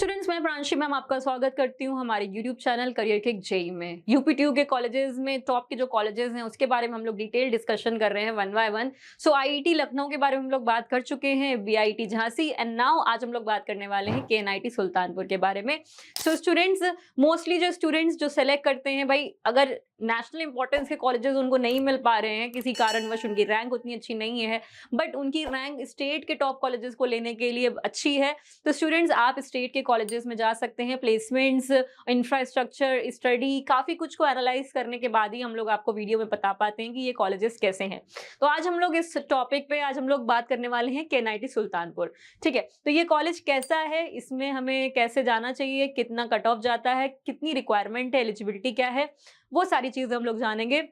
Students, मैं Pranshi ma'am आपका स्वागत करती हूँ हमारे YouTube channel career kick JE में। यूपीटीयू के कॉलेजेस में टॉप के जो कॉलेजेस हैं उसके बारे में हम लोग डिटेल डिस्कशन कर रहे हैं one by one. So IIT Lucknow के बारे में हम लोग बात कर चुके हैं, बीआईटी झांसी, एंड नाउ आज हम लोग बात करने वाले हैं केएनआईटी सुल्तानपुर के बारे में। सो स्टूडेंट्स, मोस्टली जो स्टूडेंट्स जो सेलेक्ट करते हैं, भाई अगर नेशनल इंपॉर्टेंस के कॉलेजेस उनको नहीं मिल पा रहे हैं, किसी कारणवश उनकी रैंक उतनी अच्छी नहीं है, बट उनकी रैंक स्टेट के टॉप कॉलेजेस को लेने के लिए अच्छी है, तो स्टूडेंट्स आप स्टेट के कॉलेजेस में जा सकते हैं। प्लेसमेंट्स, इंफ्रास्ट्रक्चर, स्टडी, काफी कुछ को एनालाइज करने के बाद ही हम लोग आपको वीडियो में बता पाते हैं कि ये कॉलेजेस कैसे हैं। तो आज हम लोग इस टॉपिक पे आज हम लोग बात करने वाले हैं केएनआईटी सुल्तानपुर। ठीक है, तो ये कॉलेज कैसा है, इसमें हमें कैसे जाना चाहिए, कितना कट ऑफ जाता है, कितनी रिक्वायरमेंट है, एलिजिबिलिटी क्या है, वो सारी चीजें हम लोग जानेंगे।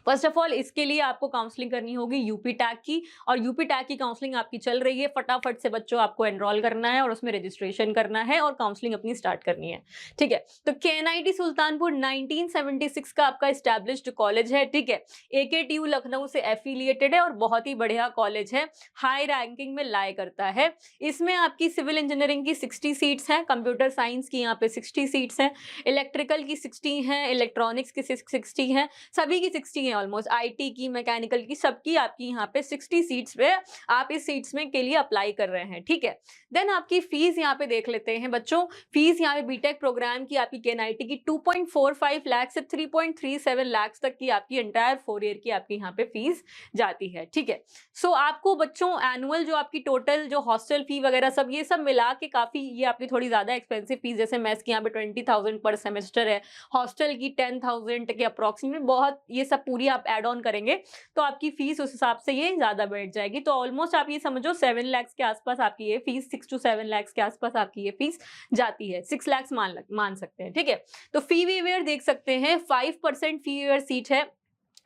फर्स्ट ऑफ ऑल इसके लिए आपको काउंसलिंग करनी होगी यूपी टैग की, और यूपी टैग की काउंसलिंग आपकी चल रही है। फटाफट से बच्चों आपको एनरोल करना है और उसमें रजिस्ट्रेशन करना है और काउंसलिंग अपनी स्टार्ट करनी है। ठीक है, तो केएनआईटी सुल्तानपुर 1976 का आपका एस्टैब्लिश्ड कॉलेज है। ठीक है, एकेटीयू लखनऊ से एफिलिएटेड है और बहुत ही बढ़िया कॉलेज है, हाई रैंकिंग में लाए करता है। इसमें आपकी सिविल इंजीनियरिंग की 60 सीट्स हैं, कंप्यूटर साइंस की यहाँ पे 60 सीट्स हैं, इलेक्ट्रिकल की 60 हैं, इलेक्ट्रॉनिक्स की 60 हैं, सभी की 60 ऑलमोस्ट, आईटी की, मैकेनिकल की, सबकी आपकी यहाँ पे 60 सीट्स पे आप इस सीट्स में के लिए अप्लाई कर रहे हैं। ठीक है, देन आपकी फीस यहाँ पे देख लेते हैं बच्चों। फीस यहाँ पे बीटेक प्रोग्राम की आपकी केएनआईटी की 2.45 लाख से 3.37 लाख तक की आपकी एंटायर 4 ईयर की आपकी यहाँ पे फीस जाती है। ठीक है, सो आपको बच्चों एनुअल जो आपकी टोटल जो हॉस्टल फी वगैरह सब ये सब मिला के काफी ये आपकी थोड़ी ज्यादा एक्सपेंसिव फीस, जैसे मेस की यहाँ पे 20,000 पर सेमेस्टर है, हॉस्टल की 10,000 के अप्रोक्सीमेट, बहुत ये सब पूरी आप एड ऑन करेंगे तो आपकी फीस उस हिसाब से ये ज्यादा बैठ जाएगी। तो ऑलमोस्ट आप ये समझो 7 लाख के आसपास आपकी ये फीस, 6 to 7 लाख के आसपास आपकी ये फीस जाती है। 6 लाख मान सकते हैं। ठीक है, तो फी वेवर देख सकते हैं, 5% फी वेवर सीट है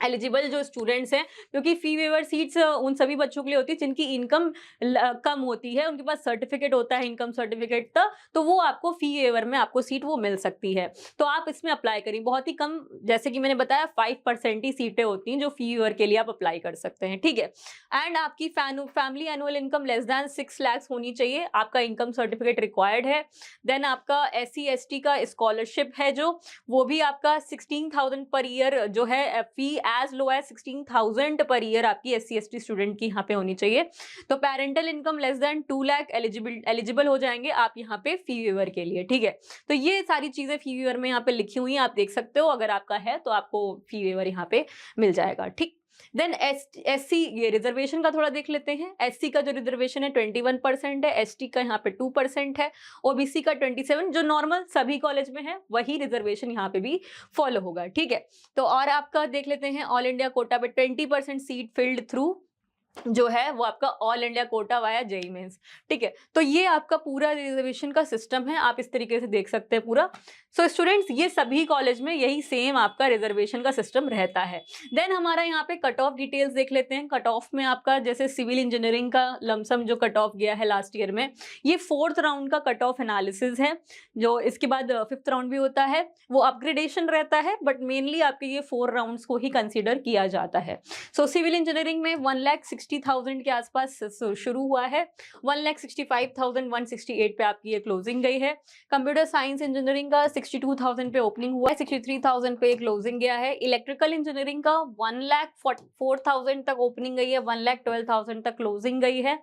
एलिजिबल जो स्टूडेंट्स हैं, क्योंकि फी वेवर सीट्स उन सभी बच्चों के लिए होती है जिनकी इनकम कम होती है, उनके पास सर्टिफिकेट होता है, इनकम सर्टिफिकेट का, तो वो आपको फी वेवर में आपको सीट वो मिल सकती है। तो आप इसमें अप्लाई करिए, बहुत ही कम, जैसे कि मैंने बताया 5% ही सीटें होती हैं जो फी वेवर के लिए आप अप्लाई कर सकते हैं। ठीक है, एंड आपकी family annual income less than 6 lakh होनी चाहिए, आपका इनकम सर्टिफिकेट रिक्वायर्ड है। देन आपका SC ST का स्कॉलरशिप है जो, वो भी आपका 16,000 पर ईयर जो है, फी as low as 16,000 per year आपकी SC ST स्टूडेंट की यहाँ पे होनी चाहिए। तो parental income less than 2 lakh eligible हो जाएंगे आप यहाँ पे फी वेवर के लिए। ठीक है, तो ये सारी चीजें फी वेवर में यहाँ पे लिखी हुई हैं, आप देख सकते हो, अगर आपका है तो आपको फी वेवर यहाँ पे मिल जाएगा। ठीक, देन SC ये रिजर्वेशन का थोड़ा देख लेते हैं। SC का जो रिजर्वेशन है 21% है, ST का यहाँ पे 2% है, OBC का 27, जो नॉर्मल सभी कॉलेज में है वही रिजर्वेशन यहाँ पे भी फॉलो होगा। ठीक है, तो और आपका देख लेते हैं ऑल इंडिया कोटा पे 20% सीट फिल्ड थ्रू जो है वो आपका all India quota via JEE mains. ठीक है, तो ये आपका पूरा रिजर्वेशन का सिस्टम है, आप इस तरीके से देख सकते हैं पूरा। सो स्टूडेंट्स, ये सभी कॉलेज में यही सेम आपका रिजर्वेशन का सिस्टम रहता है। देन हमारा यहाँ पे कट ऑफ डिटेल्स देख लेते हैं। कट ऑफ में आपका जैसे सिविल इंजीनियरिंग का लमसम जो कट ऑफ गया है लास्ट ईयर में, ये 4th राउंड का कट ऑफ एनालिसिस है, जो इसके बाद 5th राउंड भी होता है, वो अपग्रेडेशन रहता है, बट मेनली आपके ये 4 राउंड्स को ही कंसिडर किया जाता है। सो सिविल इंजीनियरिंग में 1,60,000 के आसपास शुरू हुआ है, 1,65,168 पे आपकी ये क्लोजिंग गई है। कंप्यूटर साइंस इंजीनियरिंग का 62,000 पे ओपनिंग हुआ है, 63,000 पे क्लोजिंग गया है। इलेक्ट्रिकल इंजीनियरिंग का 1,04,000 तक ओपनिंग गई है, 1,12,000 तक क्लोजिंग गई है।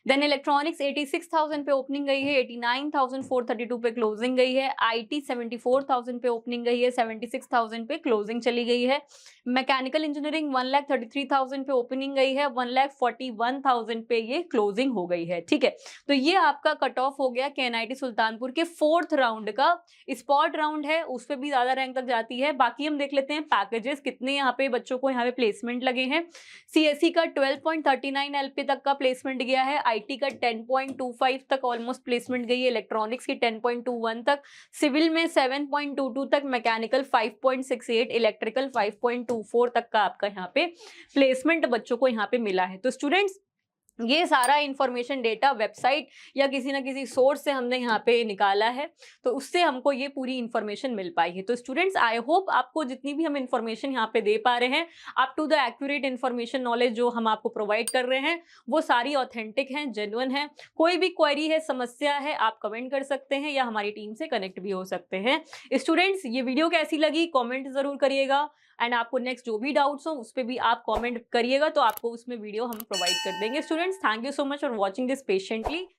देन इलेक्ट्रॉनिक्स 86,000 पे ओपनिंग गई है, 89,432 पे क्लोजिंग गई है। IT 74,000 पे ओपनिंग गई है, 76,000 पे क्लोजिंग चली गई है। मैकेनिकल इंजीनियरिंग 1,33,000 पे ओपनिंग गई है, 1,41,000 पे ये क्लोजिंग हो गई है। ठीक है, तो ये आपका कट ऑफ हो गया केएनआईटी सुल्तानपुर के 4th राउंड का। स्पॉट राउंड है, उस पर भी ज्यादा रैंक तक जाती है। बाकी हम देख लेते हैं पैकेजेस कितने यहाँ पे बच्चों को यहाँ पे प्लेसमेंट लगे हैं। CSE का 12.39 LP तक का प्लेसमेंट गया है, IT का 10.25 तक ऑलमोस्ट प्लेसमेंट गई है, इलेक्ट्रॉनिक्स की 10.21 तक, सिविल में 7.22 तक, मैकेनिकल 5.68, इलेक्ट्रिकल 5.24 तक का आपका यहाँ पे प्लेसमेंट बच्चों को यहाँ पे मिला है। तो स्टूडेंट्स, ये सारा इंफॉर्मेशन डेटा वेबसाइट या किसी ना किसी सोर्स से हमने यहाँ पे निकाला है, तो उससे हमको ये पूरी इंफॉर्मेशन मिल पाई है। तो स्टूडेंट्स, आई होप आपको जितनी भी हम इंफॉर्मेशन यहाँ पे दे पा रहे हैं, up to the accurate information knowledge जो हम आपको प्रोवाइड कर रहे हैं, वो सारी ऑथेंटिक हैं, जेन्युइन है। कोई भी क्वेरी है, समस्या है, आप कमेंट कर सकते हैं या हमारी टीम से कनेक्ट भी हो सकते हैं। स्टूडेंट्स, ये वीडियो कैसी लगी कमेंट जरूर करिएगा, एंड आपको नेक्स्ट जो भी डाउट्स हो उस पर भी आप कमेंट करिएगा, तो आपको उसमें वीडियो हम प्रोवाइड कर देंगे। Students, thank you so much for watching this patiently.